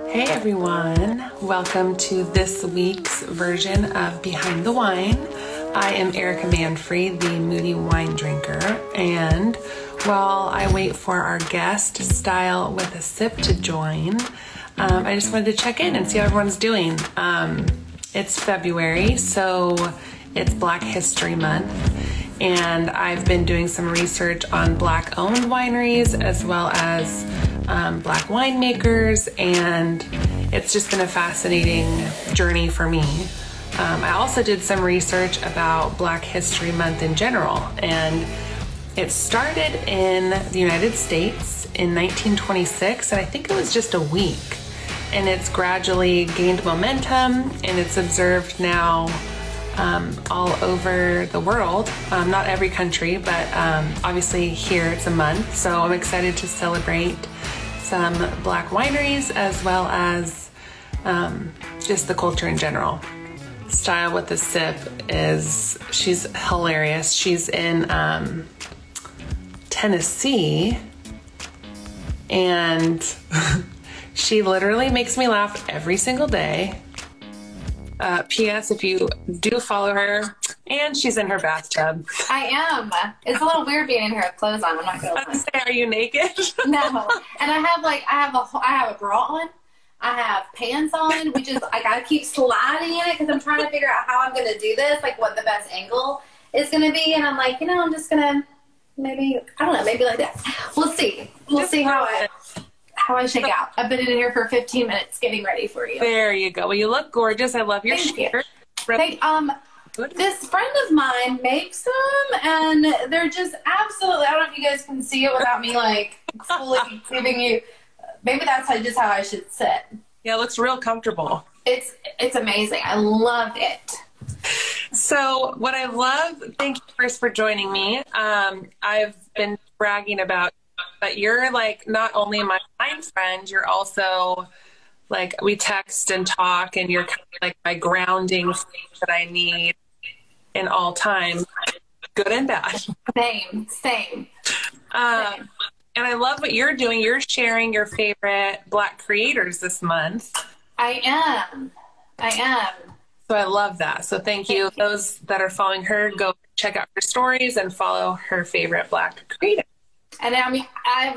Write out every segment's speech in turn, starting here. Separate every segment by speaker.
Speaker 1: Hey everyone, welcome to this week's version of Behind the Wine. I am Erica Manfrey, the Moody Wine Drinker, and while I wait for our guest, Style with a Sip, to join, I just wanted to check in and see how everyone's doing. It's February, so it's Black History Month, and I've been doing some research on Black-owned wineries as well as Black winemakers, and it's just been a fascinating journey for me. I also did some research about Black History Month in general, and it started in the United States in 1926, and I think it was just a week, and it's gradually gained momentum, and it's observed now all over the world. Not every country, but obviously here it's a month, so I'm excited to celebrate some Black wineries as well as just the culture in general. Style with a Sip she's hilarious. She's in Tennessee, and she literally makes me laugh every single day. P.S. if you do follow her, and she's in her bathtub.
Speaker 2: I am. It's a little weird being in here with clothes on. I'm not gonna lie.
Speaker 1: Are you naked?
Speaker 2: No. And I have a bra on. I have pants on, which is like I keep sliding in it because I'm trying to figure out how I'm gonna do this, like what the best angle is gonna be. And I'm like, I'm just gonna maybe like that. We'll see. We'll see how I shake out. I've been in here for 15 minutes getting ready for you.
Speaker 1: There you go. Well, you look gorgeous. I love your shirt.
Speaker 2: This friend of mine makes them, and they're just absolutely, I don't know if you guys can see it without me like fully giving you, maybe that's just how I should sit.
Speaker 1: Yeah, it looks real comfortable.
Speaker 2: It's amazing. I love it.
Speaker 1: So what I love, thank you first for joining me. I've been bragging about, but you're like not only my wine friend, you're also like, we text and talk, and you're kind of like my grounding that I need in all time, good and bad.
Speaker 2: Same.
Speaker 1: And I love what you're doing. You're sharing your favorite Black creators this month.
Speaker 2: I am.
Speaker 1: So I love that. So thank you. Those that are following her, go check out her stories and follow her favorite Black creator.
Speaker 2: And I mean, I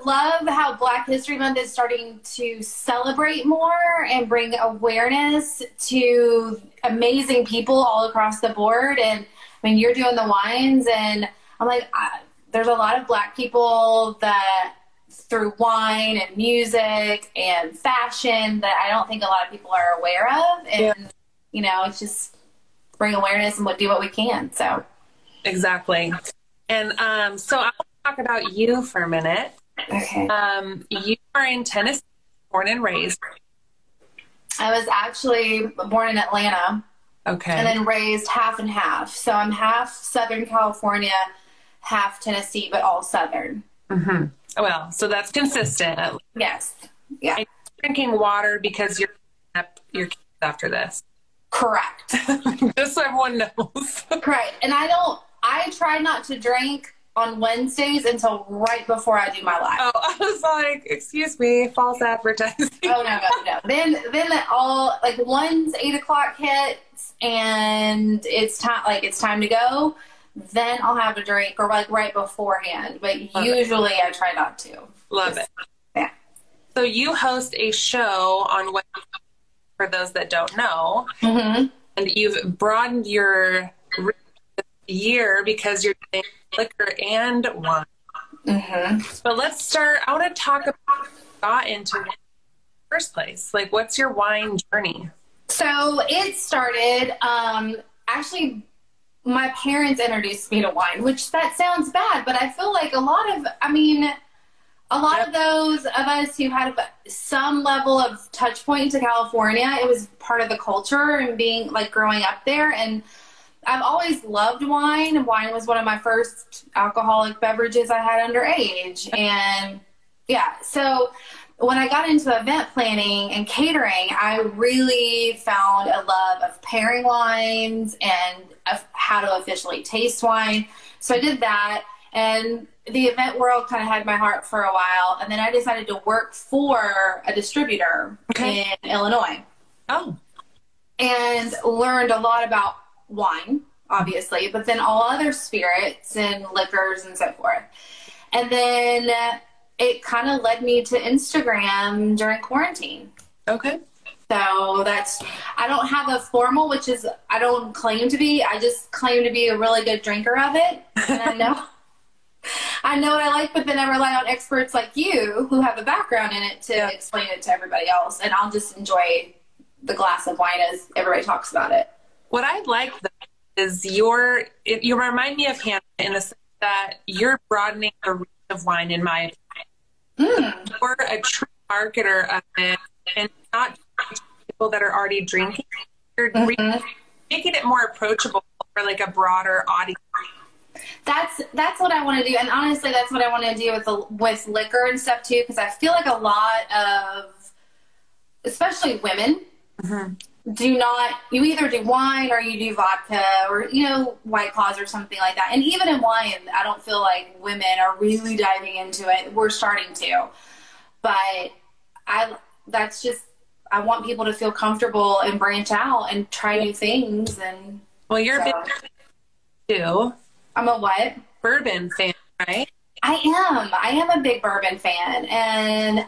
Speaker 2: love how Black History Month is starting to celebrate more and bring awareness to amazing people all across the board. And I mean, you're doing the wines, and I'm like, there's a lot of Black people that through wine and music and fashion that I don't think a lot of people are aware of. And, it's just bring awareness and do what we can. So.
Speaker 1: Exactly. And so I'll talk about you for a minute.
Speaker 2: Okay.
Speaker 1: You are in Tennessee, born and raised.
Speaker 2: I was actually born in Atlanta.
Speaker 1: Okay.
Speaker 2: And then raised half and half. So I'm half Southern California, half Tennessee, but all Southern.
Speaker 1: Mm-hmm. Well, so that's consistent.
Speaker 2: Yes. Yeah.
Speaker 1: And drinking water because you're up your kids after this.
Speaker 2: Correct.
Speaker 1: Just so everyone knows.
Speaker 2: Correct. And I try not to drink on Wednesdays until right before I do my live.
Speaker 1: Oh, I was like, excuse me, false advertising.
Speaker 2: Oh, no. Then all, like, once 8 o'clock hits and it's time to go, then I'll have a drink, or like right beforehand. But usually I try not to.
Speaker 1: Love it.
Speaker 2: Yeah.
Speaker 1: So you host a show on Wednesday, for those that don't know.
Speaker 2: Mm-hmm.
Speaker 1: And you've broadened your year because you're doing liquor and wine.
Speaker 2: Mm-hmm.
Speaker 1: But let's start. I want to talk about how you got into wine in the first place. Like, what's your wine journey?
Speaker 2: So it started, actually, my parents introduced me to wine, which that sounds bad, but I feel like a lot of those of us who had some level of touch point to California, it was part of the culture and being like growing up there. And I've always loved wine. Wine was one of my first alcoholic beverages I had underage. And yeah, so when I got into event planning and catering, I really found a love of pairing wines and of how to officially taste wine. So I did that. And the event world kind of had my heart for a while, and then I decided to work for a distributor in Illinois.
Speaker 1: Oh.
Speaker 2: And learned a lot about wine, obviously, but then all other spirits and liquors and so forth. And then it kind of led me to Instagram during quarantine.
Speaker 1: Okay.
Speaker 2: So I don't have a formal, which is, I don't claim to be, I just claim to be a really good drinker of it. And I know what I like, but then I rely on experts like you who have a background in it to explain it to everybody else. And I'll just enjoy the glass of wine as everybody talks about it.
Speaker 1: What I like though is you remind me of Hannah in the sense that you're broadening the reach of wine, in my opinion. You're a true marketer of it, and not people that are already drinking. You're making it more approachable for like a broader audience.
Speaker 2: That's what I want to do, and honestly, that's what I want to do with liquor and stuff too, because I feel like a lot of, especially women, do not. You either do wine or you do vodka or White Claws or something like that. And even in wine, I don't feel like women are really diving into it. We're starting to, but I want people to feel comfortable and branch out and try new things. And
Speaker 1: well, you're a big too.
Speaker 2: I'm a what?
Speaker 1: Bourbon fan, right?
Speaker 2: I am a big bourbon fan, and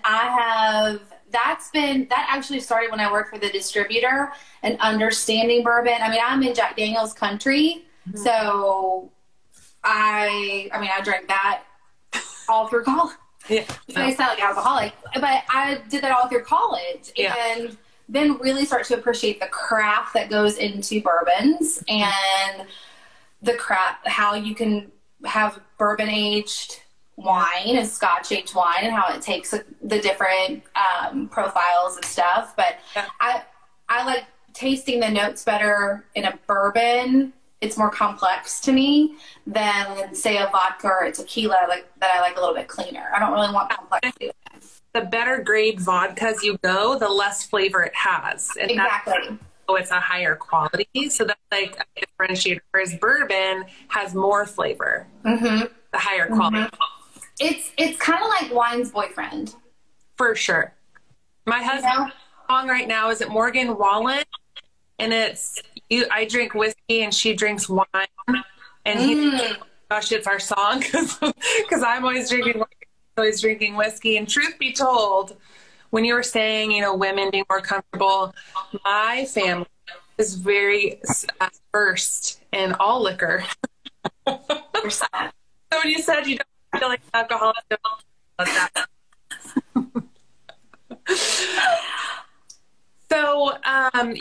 Speaker 2: that actually started when I worked for the distributor and understanding bourbon. I mean, I'm in Jack Daniel's country, so I drank that all through college. Yeah. I sound like an alcoholic, but I did that all through college, and then really start to appreciate the craft that goes into bourbons and the craft, how you can have bourbon aged wine and Scotch aged wine, and how it takes the different profiles and stuff. But I like tasting the notes better in a bourbon. It's more complex to me than, say, a vodka or a tequila that I like a little bit cleaner. I don't really want complexity.
Speaker 1: The better grade vodkas you go, the less flavor it has. And
Speaker 2: exactly.
Speaker 1: So it's a higher quality. So that's like a differentiator. Whereas bourbon has more flavor. The higher quality.
Speaker 2: It's kind of like wine's boyfriend.
Speaker 1: For sure. My husband's song right now is at Morgan Wallen, and it's I drink whiskey and she drinks wine, and gosh, it's our song because I'm always drinking whiskey. And truth be told, when you were saying women being more comfortable, my family is very versed in all liquor. So when you said you don't feel like an alcoholic, that. So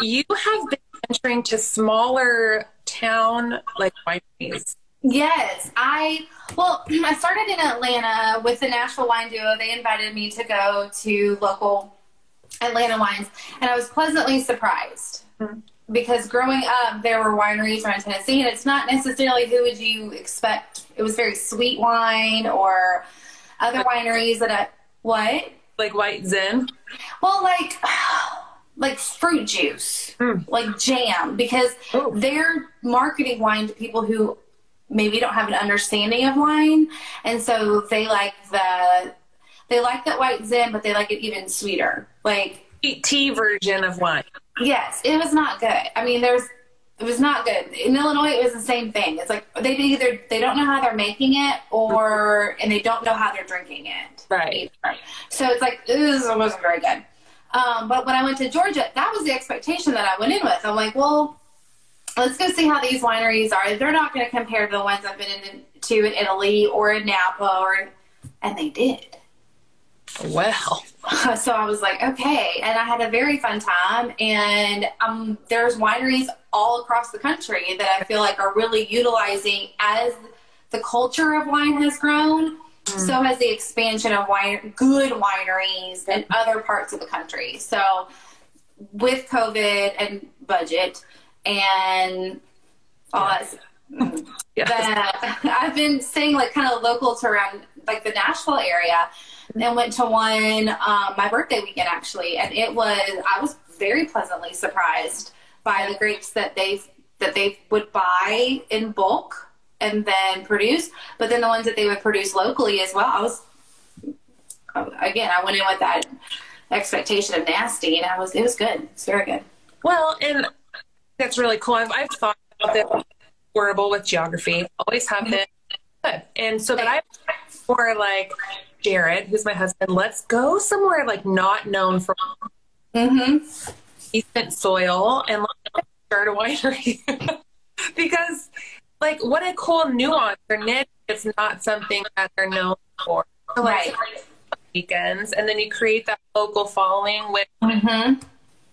Speaker 1: you have been venturing to smaller town like wineries.
Speaker 2: Yes, I started in Atlanta with the Nashville Wine Duo. They invited me to go to local Atlanta wines, and I was pleasantly surprised because growing up, there were wineries around Tennessee, and it's not necessarily who would you expect. It was very sweet wine or other wineries that what?
Speaker 1: Like White Zin?
Speaker 2: Well, like fruit juice, like jam, because they're marketing wine to people who maybe don't have an understanding of wine, and so they like that White Zin, but they like it even sweeter, like
Speaker 1: tea version of wine.
Speaker 2: Yes, it was not good. I mean, it was not good. In Illinois, it was the same thing. It's like they don't know how they're making it, and they don't know how they're drinking it.
Speaker 1: Right.
Speaker 2: So it's like, it wasn't very good. But when I went to Georgia, that was the expectation that I went in with. I'm like, well, let's go see how these wineries are. They're not going to compare to the ones I've been to in Italy or in Napa, and they did.
Speaker 1: Well.
Speaker 2: So I was like, okay. And I had a very fun time. And there's wineries all across the country that I feel like are really utilizing, as the culture of wine has grown, so has the expansion of good wineries in other parts of the country. So with COVID and budget and all that, I've been staying like kind of local to around like the Nashville area, and went to one my birthday weekend actually, and I was very pleasantly surprised by the grapes that they would buy in bulk and then produce, but then the ones that they would produce locally as well. I went in with that expectation of nasty, and it was good. It's very good.
Speaker 1: Well, and that's really cool. I've thought about this horrible with geography. Always have been good. And so that for like Jared, who's my husband, let's go somewhere like not known for decent soil and let's start a winery. Because like what a cool nuance or niche. It's not something that they're known for. So, like, weekends, and then you create that local following, which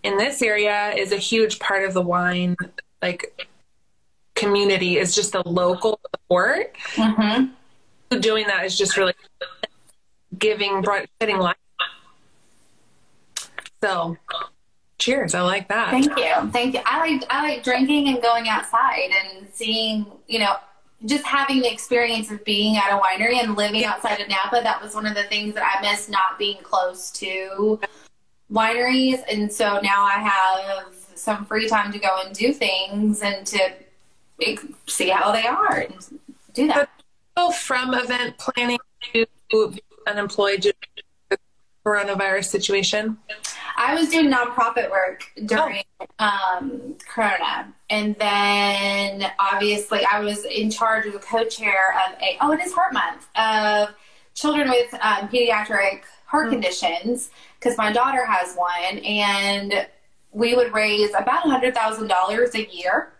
Speaker 1: in this area is a huge part of the wine like community, is just the local support. Doing that is just really shedding light. So cheers. I like that.
Speaker 2: Thank you. I like drinking and going outside and seeing, just having the experience of being at a winery and living outside of Napa. That was one of the things that I missed, not being close to wineries. And so now I have some free time to go and do things and to see how they are and do that.
Speaker 1: So from event planning to unemployed due to the coronavirus situation?
Speaker 2: I was doing nonprofit work during Corona. And then obviously I was in charge of the co-chair of it is Heart Month, of children with pediatric heart conditions, because my daughter has one, and we would raise about $100,000 a year.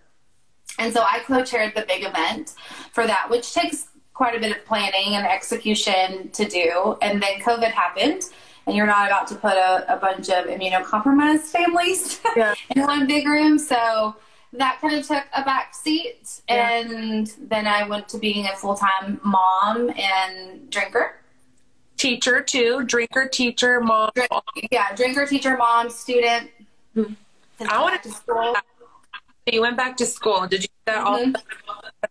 Speaker 2: And so I co-chaired the big event for that, which takes quite a bit of planning and execution to do. And then COVID happened, and you're not about to put a bunch of immunocompromised families in one big room. So that kind of took a back seat. And then I went to being a full-time mom and drinker.
Speaker 1: Teacher too. Drinker, teacher, mom.
Speaker 2: Drinker, teacher, mom, student.
Speaker 1: I went to school. You went back to school. Did you do that all the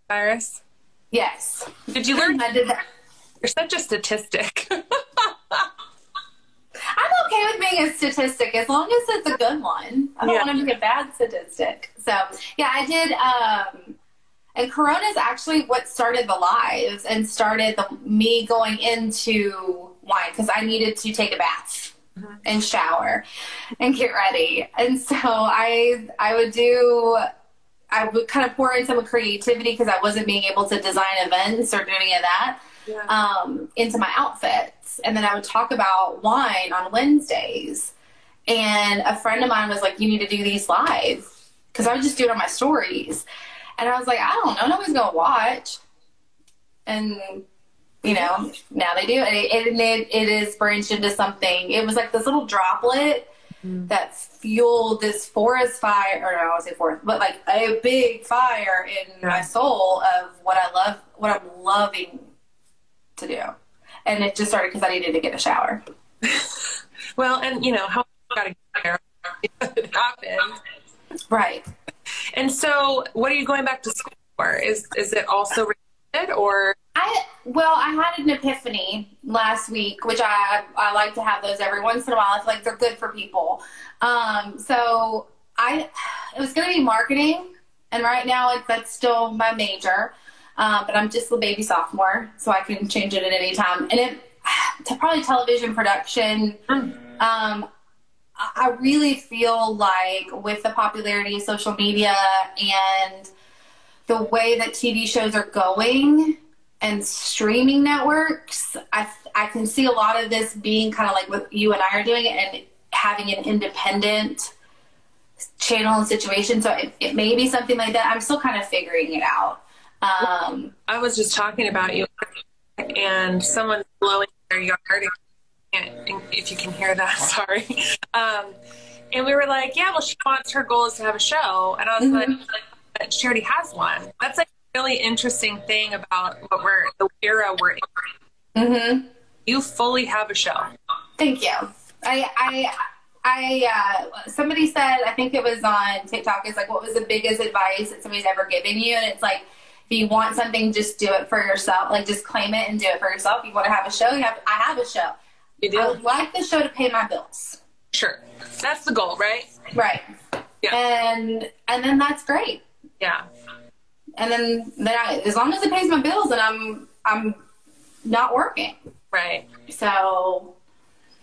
Speaker 1: virus?
Speaker 2: Yes.
Speaker 1: Did you learn?
Speaker 2: I did that.
Speaker 1: You're such a statistic.
Speaker 2: I'm okay with being a statistic as long as it's a good one. I don't want to be a bad statistic. So, I did. And Corona is actually what started the lives and started me going into wine, because I needed to take a bath and shower and get ready. And so I would kind of pour in some creativity, because I wasn't being able to design events or do any of that into my outfits. And then I would talk about wine on Wednesdays. And a friend of mine was like, you need to do these live, because I would just do it on my stories. And I was like, I don't know, nobody's going to watch. And, now they do. And it is branched into something. It was like this little droplet that fueled this forest fire, or no, I won't say forest, but like a big fire in my soul of what I'm loving to do. And it just started because I needed to get a shower.
Speaker 1: Well, and how got to get there. It happened.
Speaker 2: Right.
Speaker 1: And so what are you going back to school for? Is it also related, or?
Speaker 2: I had an epiphany last week, which I like to have those every once in a while. I feel like they're good for people. So it was going to be marketing, and right now that's still my major. But I'm just a baby sophomore, so I can change it at any time. And probably television production. I really feel like with the popularity of social media and the way that TV shows are going and streaming networks, I can see a lot of this being kind of like what you and I are doing, and having an independent channel and situation. So it may be something like that. I'm still kind of figuring it out.
Speaker 1: I was just talking about you, and someone's blowing their yard. If you can hear that, sorry. And we were like, well, she wants, her goal is to have a show. And I was like, she already has one. That's like a really interesting thing about the era we're in. You fully have a show.
Speaker 2: Thank you. Somebody said, I think it was on TikTok, it's like, what was the biggest advice that somebody's ever given you? And it's like, if you want something, just do it for yourself. Like, just claim it and do it for yourself. If you want to have a show, I have a show.
Speaker 1: You do?
Speaker 2: I would like the show to pay my bills.
Speaker 1: Sure. That's the goal, right?
Speaker 2: Right.
Speaker 1: Yeah.
Speaker 2: And then that's great.
Speaker 1: Yeah.
Speaker 2: and then as long as it pays my bills, then I'm not working.
Speaker 1: Right.
Speaker 2: So.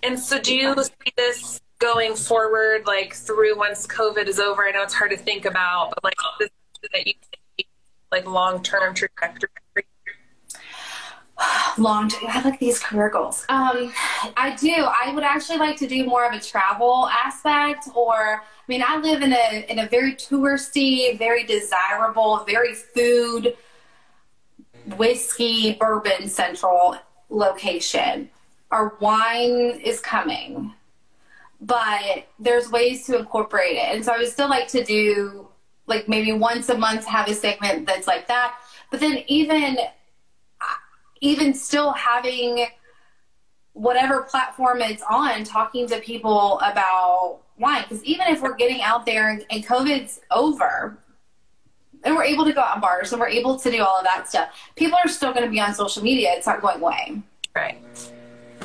Speaker 1: And so do you see this going forward, like through once COVID is over? I know it's hard to think about, but like this that you see, like long-term trajectory.
Speaker 2: I like these career goals. I do. I would actually like to do more of a travel aspect, or, I mean, I live in a very touristy, very desirable, very food, whiskey, bourbon central location. Our wine is coming, but there's ways to incorporate it. And so I would still like to do, like, maybe once a month have a segment that's like that. But then even still having whatever platform it's on, talking to people about wine. Because even if we're getting out there and COVID's over and we're able to go out in bars and we're able to do all of that stuff, people are still going to be on social media. It's not going away.
Speaker 1: Right.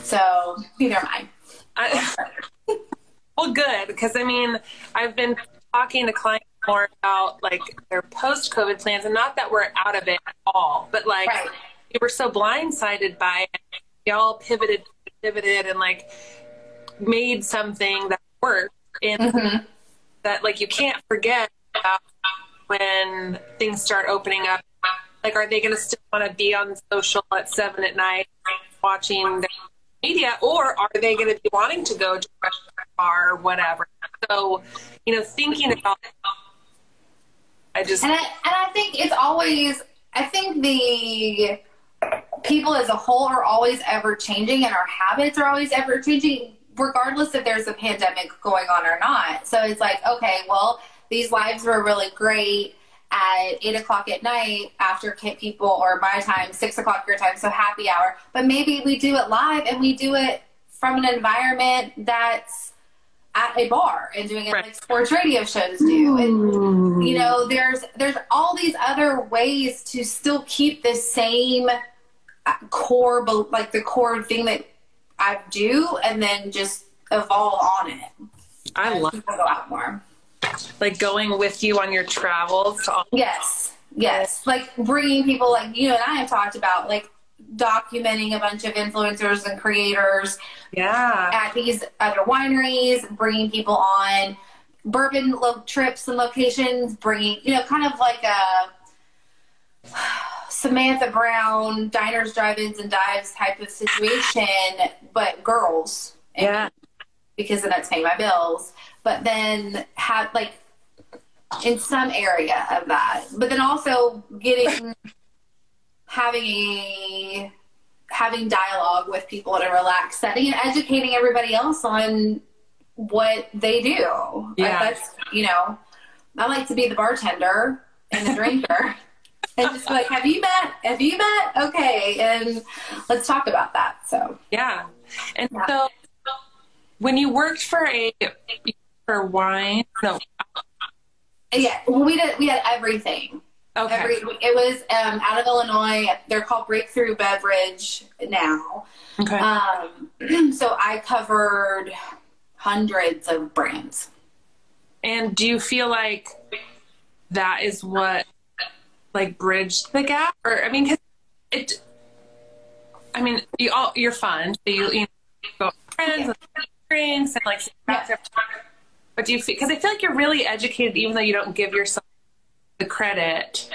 Speaker 2: So neither am I.
Speaker 1: Well, good. Because, I mean, I've been talking to clients more about, like, their post-COVID plans. And not that we're out of it at all, but, like,
Speaker 2: right.
Speaker 1: We were so blindsided by it. We all pivoted and like made something that worked. And that, like, you can't forget about when things start opening up. Like, are they going to still want to be on social at 7 p.m. watching the media, or are they going to be wanting to go to a restaurant, bar, or whatever? So, you know, thinking about it,
Speaker 2: I think it's always, I think the people as a whole are always ever changing, and our habits are always ever changing, regardless if there's a pandemic going on or not. So it's like, okay, well, these lives were really great at 8 o'clock at night after people, or my time, 6 o'clock your time, so happy hour. But maybe we do it live, and we do it from an environment that's at a bar and doing it
Speaker 1: right.
Speaker 2: like sports radio shows do. And, you know, there's all these other ways to still keep the same core, like the core thing that I do, and then just evolve on it.
Speaker 1: I love
Speaker 2: people go out more.
Speaker 1: Like going with you on your travels.
Speaker 2: Yes. Like bringing people, like you and I have talked about, like documenting a bunch of influencers and creators at these other wineries, bringing people on bourbon trips and locations, bringing, you know, kind of like a Samantha Brown, diners, drive-ins, and dives type of situation, but girls. Because then that's paying my bills. But then have, like, in some area of that. But then also having dialogue with people in a relaxed setting and educating everybody else on what they do.
Speaker 1: Yeah.
Speaker 2: Like, that's, you know, I like to be the bartender and the drinker. And just be like, have you met? Okay. And let's talk about that. So,
Speaker 1: yeah. And so when you worked for wine, no.
Speaker 2: Yeah, we had everything.
Speaker 1: Okay.
Speaker 2: It was out of Illinois. They're called Breakthrough Beverage now.
Speaker 1: Okay.
Speaker 2: So I covered hundreds of brands.
Speaker 1: And do you feel like that is what, like, bridged the gap? Or, I mean, you're fun. So you go with friends and drinks and, like, but do you feel, because I feel like you're really educated, even though you don't give yourself the credit.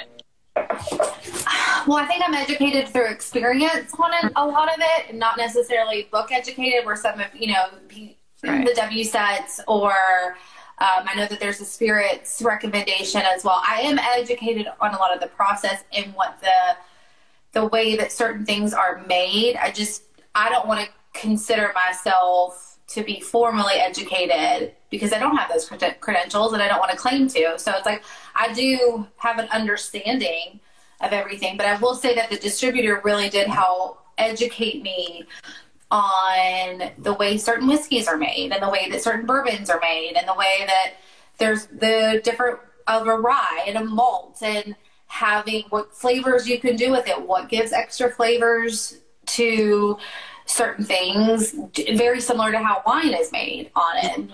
Speaker 2: Well, I think I'm educated through experience on a lot of it, and not necessarily book educated, where some of, you know, the W sets, or I know that there's a spirits recommendation as well. I am educated on a lot of the process and what the way that certain things are made. I don't want to consider myself to be formally educated because I don't have those credentials, and I don't want to claim to. So it's like, I do have an understanding of everything, but I will say that the distributor really did help educate me on the way certain whiskeys are made, and the way that certain bourbons are made, and the way that there's the different of a rye and a malt, and having what flavors you can do with it, what gives extra flavors to certain things, very similar to how wine is made on it.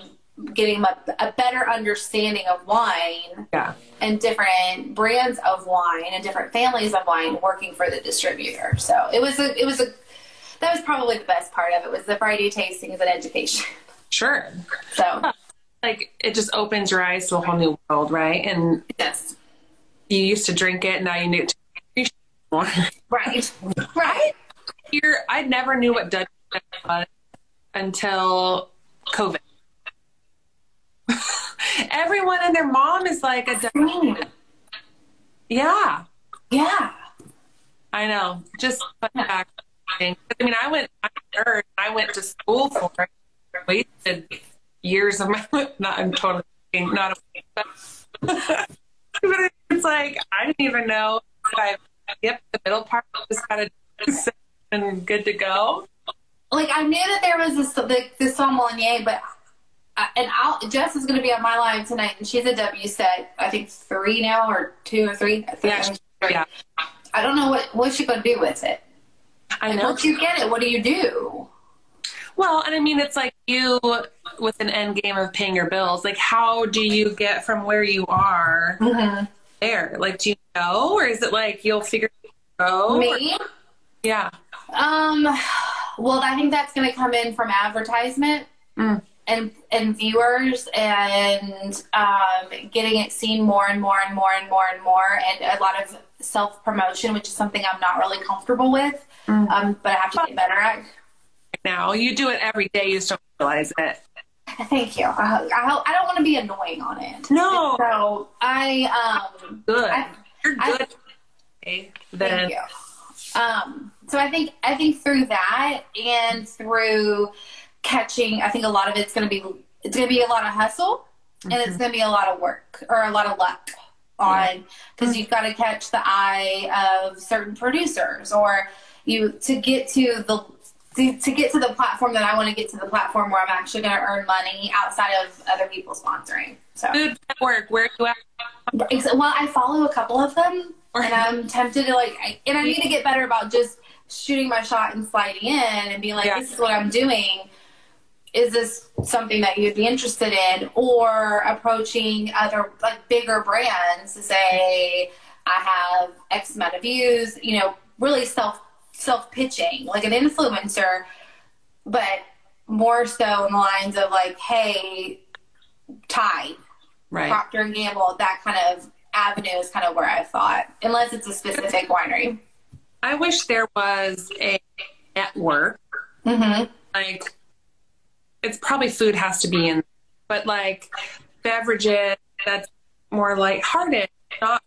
Speaker 2: getting a better understanding of wine
Speaker 1: Yeah.
Speaker 2: and different brands of wine and different families of wine working for the distributor. So that was probably the best part of it, was the Friday tastings and education.
Speaker 1: Sure.
Speaker 2: So
Speaker 1: like it just opens your eyes to a whole new world, right? And
Speaker 2: yes.
Speaker 1: you used to drink it, now you need to appreciate it more.
Speaker 2: Right. Right.
Speaker 1: Here, I never knew what Dutch was until COVID. Everyone and their mom is like a Dutch. Yeah.
Speaker 2: Yeah.
Speaker 1: I know. Just fun fact. I mean, I'm a nerd. I went to school for it. Wasted years of my life. I'm totally not a but it's like I didn't even know that I skipped the middle part. Just got to and good to go.
Speaker 2: Like I knew that there was this sommelier, but Jess is going to be on my live tonight, and she's a WSET, I think 3 now, or 2 or 3. I think
Speaker 1: Yeah,
Speaker 2: she's 3.
Speaker 1: yeah.
Speaker 2: I don't know what's she going to do with it.
Speaker 1: I know.
Speaker 2: Once you get it, what do you do?
Speaker 1: Well, and I mean, it's like you with an end game of paying your bills. Like, how do you get from where you are there? Like, do you know, or is it like you'll figure it out?
Speaker 2: Me?
Speaker 1: Yeah.
Speaker 2: Well, I think that's going to come in from advertisement and viewers and getting it seen more and more and more and more and more, and a lot of self-promotion, which is something I'm not really comfortable with, but I have to get better at.
Speaker 1: Now, you do it every day, you just don't realize it.
Speaker 2: Thank you. I don't want to be annoying on it.
Speaker 1: No.
Speaker 2: So
Speaker 1: Good. You're good.
Speaker 2: Thank you. So I think through that and through catching, I think a lot of it's going to be a lot of hustle and it's going to be a lot of work or a lot of luck on, because you've got to catch the eye of certain producers, or to get to the platform that I want to get to, the platform where I'm actually going to earn money outside of other people sponsoring. So
Speaker 1: Food Network, where are you at?
Speaker 2: Well, I follow a couple of them, and I'm tempted to I need to get better about just shooting my shot and sliding in and being like, this is what I'm doing. Is this something that you'd be interested in? Or approaching other bigger brands to say, I have X amount of views, really self-pitching, like an influencer, but more so in the lines of hey, Tide,
Speaker 1: Right.
Speaker 2: Procter & Gamble, that kind of avenue is kind of where I thought, unless it's a specific winery.
Speaker 1: I wish there was a network. It's probably food has to be in, but beverages that's more lighthearted, not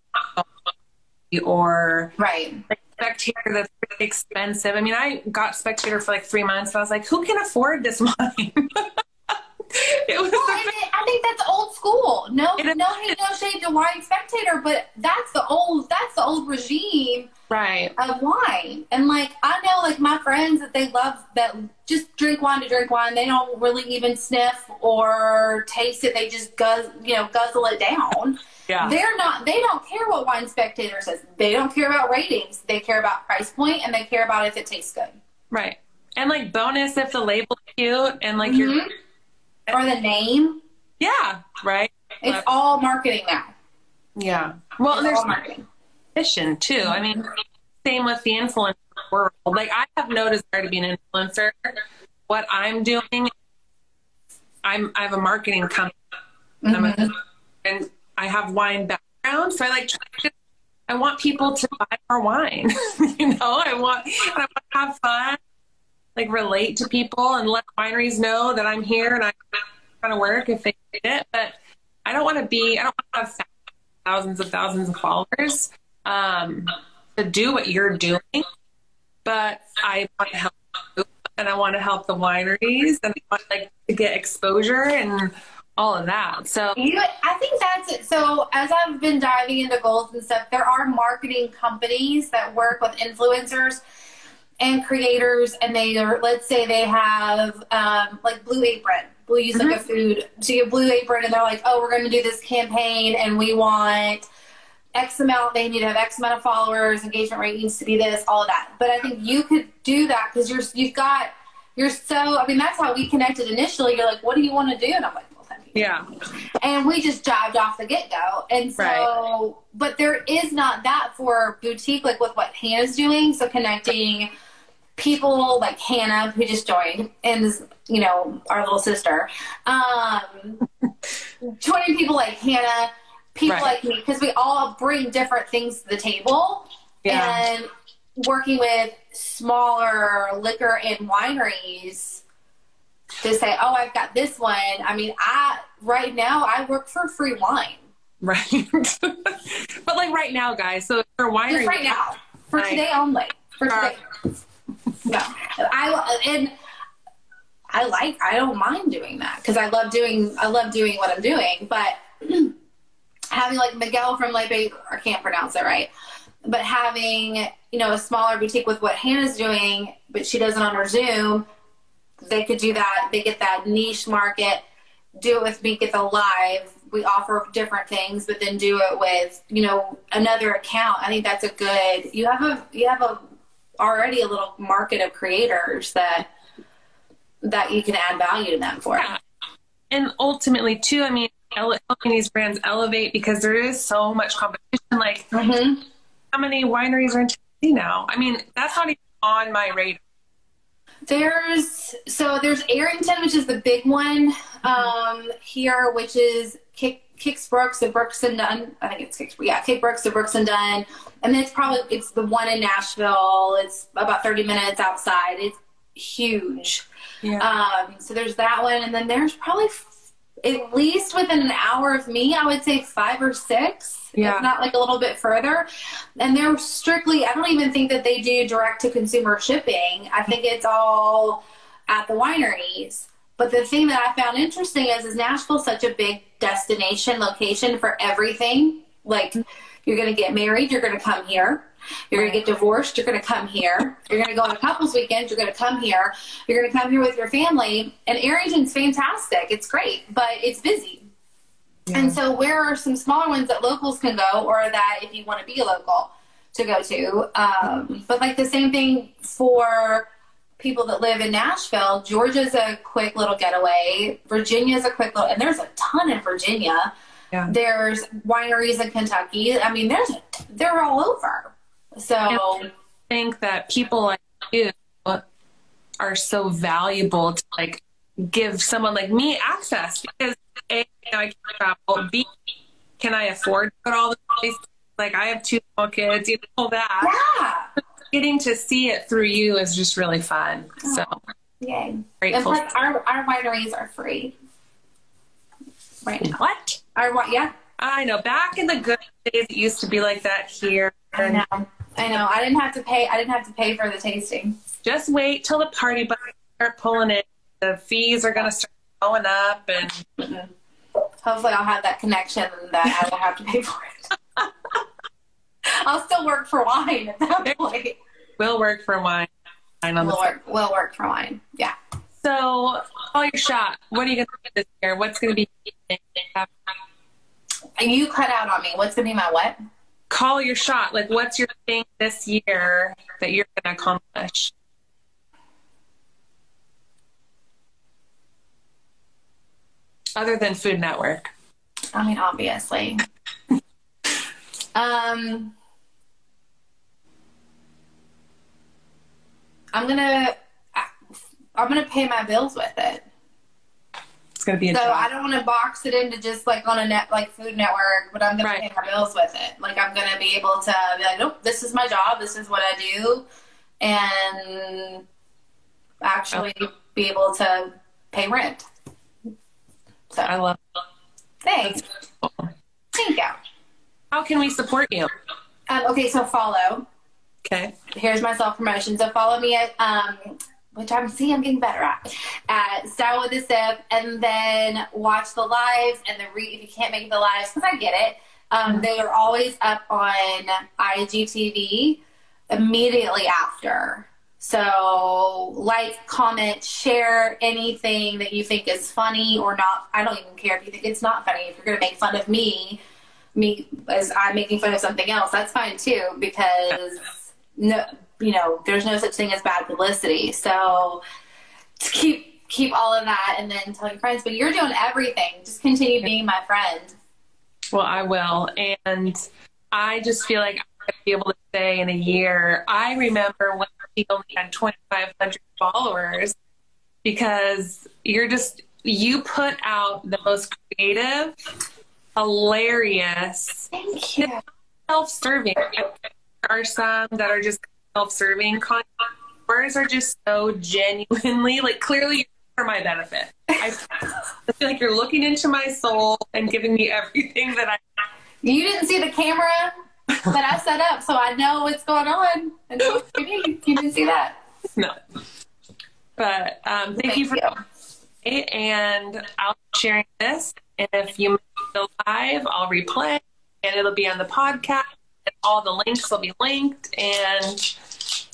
Speaker 1: or
Speaker 2: right.
Speaker 1: Spectator that's really expensive. I mean, I got Spectator for 3 months, and I was like, who can afford this wine? It was
Speaker 2: I think that's old school. No hate, no shade to Wine Spectator, but that's the old regime,
Speaker 1: right,
Speaker 2: of wine. And I know my friends that they love that just drink wine to drink wine. They don't really even sniff or taste it. They just guzzle it down.
Speaker 1: Yeah.
Speaker 2: They don't care what Wine Spectator says. They don't care about ratings. They care about price point, and they care about if it tastes good.
Speaker 1: Right. And bonus if the label's cute and you're
Speaker 2: or the name.
Speaker 1: Yeah, right.
Speaker 2: It's all marketing now.
Speaker 1: Yeah. Well, and there's
Speaker 2: marketing.
Speaker 1: Competition too. I mean, same with the influencer world. I have no desire to be an influencer. What I'm doing, I have a marketing company, and I have wine background, so I want people to buy more wine. I want to have fun. Relate to people and let wineries know that I'm here and I'm trying to work if they need it. But I don't want to have thousands of followers to do what you're doing. But I want to help you, and I want to help the wineries, and I want to get exposure and all of that. So
Speaker 2: I think that's it. So as I've been diving into goals and stuff, there are marketing companies that work with influencers and creators, and let's say they have Blue Apron. We'll use a food. So you have Blue Apron, and they're like, oh, we're going to do this campaign, and we want X amount. They need to have X amount of followers. Engagement rate needs to be this, all of that. But I think you could do that because that's how we connected initially. You're like, what do you want to do? And I'm like, well,
Speaker 1: Yeah.
Speaker 2: And we just jived off the get-go. And so, but there is not that for boutique, like with what Hannah's doing. So connecting people like Hannah, who just joined, and is, you know, our little sister. Joining people like Hannah, people like me, because we all bring different things to the table.
Speaker 1: Yeah.
Speaker 2: And working with smaller liquor and wineries to say, oh, I've got this one. I mean, right now I work for free wine.
Speaker 1: Right. But like right now, guys, so for winery.
Speaker 2: Just right now. For today only. For today. No. I don't mind doing that because I love doing what I'm doing. But having like Miguel from Lebe, I can't pronounce it right, but having, you know, a smaller boutique with what Hannah's doing, but she does it on her Zoom, they could do that. They get that niche market, do it with me, get the live. We offer different things, but then do it with, you know, another account. I think that's a good, you have already a little market of creators that you can add value to them for.
Speaker 1: Yeah. And ultimately too, I mean, helping these brands elevate because there is so much competition. Like how many wineries are in Tennessee now? I mean, that's not even on my radar.
Speaker 2: There's Arrington, which is the big one here, which is Kix Brooks of Brooks and Dunn. I think it's Kix Brooks of Brooks and Dunn. And then it's the one in Nashville. It's about 30 minutes outside. It's huge. Yeah. So there's that one. And then there's probably at least within an hour of me, I would say 5 or 6, if not like a little bit further. And they're strictly, I don't even think that they do direct to consumer shipping. I think it's all at the wineries. But the thing that I found interesting is Nashville's such a big destination location for everything. Like, you're going to get married, you're going to come here. You're going to get divorced, you're going to come here. You're going to go on a couples weekend, you're going to come here. You're going to come here with your family. And Arrington's fantastic. It's great, but it's busy. Yeah. And so where are some smaller ones that locals can go, or that if you want to be a local to go to? But like the same thing for people that live in Nashville. Georgia's a quick little getaway. Virginia's a quick little, and there's a ton in Virginia. Yeah. There's wineries in Kentucky. I mean, they're all over. So
Speaker 1: I think that people like you are so valuable to like give someone like me access, because A, I can travel, B, can I afford to go to all the places? Like, I have 2 small kids, you know, all that. Yeah. Getting to see it through you is just really fun. So
Speaker 2: yay.
Speaker 1: Grateful.
Speaker 2: And plus our wineries are free right now.
Speaker 1: What?
Speaker 2: Yeah.
Speaker 1: I know. Back in the good days, it used to be like that here.
Speaker 2: I know. I didn't have to pay for the tasting.
Speaker 1: Just wait till the party buses start pulling in. The fees are going to start going up, and
Speaker 2: hopefully I'll have that connection that I won't have to pay for it. I'll still work for wine at that point.
Speaker 1: We'll work for wine.
Speaker 2: We'll work for wine. Yeah.
Speaker 1: So, call your shot. What are you going to do this year? What's going to be?
Speaker 2: You cut out on me. What's going to be my what?
Speaker 1: Call your shot. Like, what's your thing this year that you're going to accomplish? Other than Food Network.
Speaker 2: I mean, obviously. I'm gonna pay my bills with it.
Speaker 1: It's gonna be
Speaker 2: so job. I don't want to box it into just like on a like Food Network, but I'm gonna pay my bills with it. Like, I'm gonna be able to be like, nope, this is my job, this is what I do, and actually be able to pay rent. So
Speaker 1: I love it.
Speaker 2: Thanks. Cool. Thank you.
Speaker 1: How can we support you?
Speaker 2: Okay, so follow.
Speaker 1: Okay.
Speaker 2: Here's my self-promotion. So follow me at, which I'm getting better at Style with a Sip, and then watch the lives and if you can't make the lives, because I get it, they are always up on IGTV immediately after. So like, comment, share anything that you think is funny or not. I don't even care if you think it's not funny. If you're going to make fun of me as I'm making fun of something else, that's fine too, because no, there's no such thing as bad publicity. So to keep keep all of that and then tell your friends. But you're doing everything. Just continue being my friend.
Speaker 1: Well, I will. And I just feel like I'm going to be able to say in a year, I remember when he only had 2,500 followers, because you put out the most creative, hilarious,
Speaker 2: Thank you.
Speaker 1: self-serving. There are some that are just self-serving content. Yours are just so genuinely, like, clearly for my benefit. I feel like you're looking into my soul and giving me everything that I.
Speaker 2: You didn't see the camera that I set up, so I know what's going on. And you didn't see that.
Speaker 1: No. But thank you for and I'll be sharing this. And if you miss the live, I'll replay, and it'll be on the podcast. And all the links will be linked. And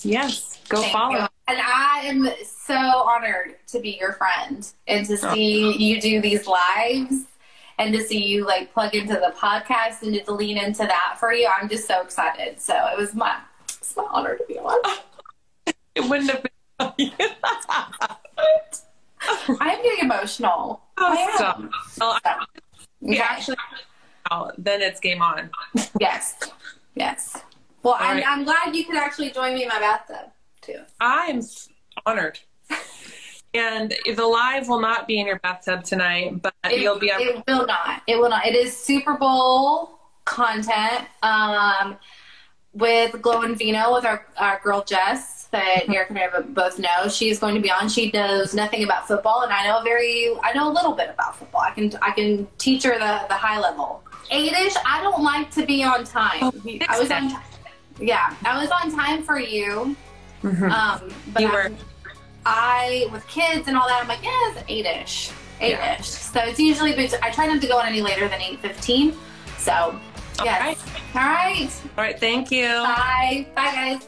Speaker 1: yes, go follow.
Speaker 2: You. And I am so honored to be your friend and to see you do these lives and to see you like plug into the podcast and to lean into that for you. I'm just so excited. So it's my honor to be on.
Speaker 1: It wouldn't have been.
Speaker 2: I'm getting emotional.
Speaker 1: Stop. Well, actually, then it's game on.
Speaker 2: Yes. Well,
Speaker 1: right.
Speaker 2: I'm glad you could actually join me in my bathtub too.
Speaker 1: I am honored. And the live will not be in your bathtub tonight, but you'll be.
Speaker 2: It will not. It will not. It is Super Bowl content with Glow and Vino with our girl Jess that Eric and I both know. She's going to be on. She knows nothing about football, and I know a little bit about football. I can teach her the high level. 8-ish. I don't like to be on time. I was on. I was on time for you.
Speaker 1: Mm-hmm.
Speaker 2: But
Speaker 1: you were.
Speaker 2: I with kids and all that. I'm like, it's 8-ish. 8-ish. Yeah. So it's usually. I try not to go on any later than 8:15. So yes. All right.
Speaker 1: All right. Thank you.
Speaker 2: Bye. Bye, guys.